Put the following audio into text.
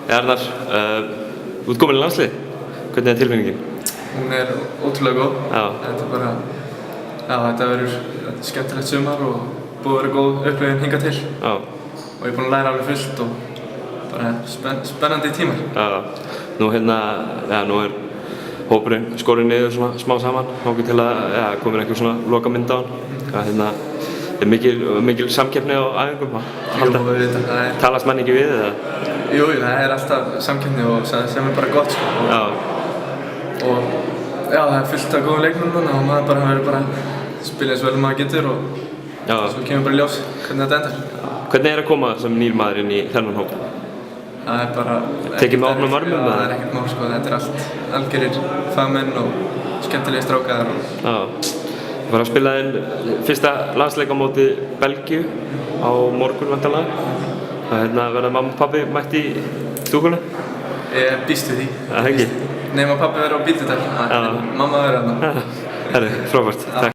Arnar, þú ert komin í landslið. Hvernig er tilfinningin? Hún er ótrúlega góð. Já. Þetta verður skemmtilegt sumar og búið að vera góð upplifun hingað til. Já. Og ég er búinn að læra alveg fullt og bara spennandi tímar. Já. Nú er hópurinn skorinn niður svona smá saman þangað til að komin einhver svona lokamynd á hann. Er mikil samkeppni á æfingum að halda? Jú, auðvitað. Talast menn ekki við eða? Jú, það er alltaf samkeppni og sem er bara gott sko. Já. Og já, það er fullt af góðum leikmönnum og maður verður bara að spila eins vel maður getur og svo kemur bara í ljós hvernig þetta endar. Hvernig er að koma sem nýr maður inn í þennan hóp? Það er bara... Tekið með opnum armum? Já, það er ekkert mál sko, þetta er allt algjörir fagmenn og skemmtilegir strákar. Já. Þú var að spila þinn fyrsta landsleik á móti Belgíu á morgun væntanlega. Verða mamma og pabbi mætt í stúkuna? Ég býst við því. Það ekki? Nema pabbi verður á Bíldudal, en mamma verður þarna. Herri, frábært. Takk.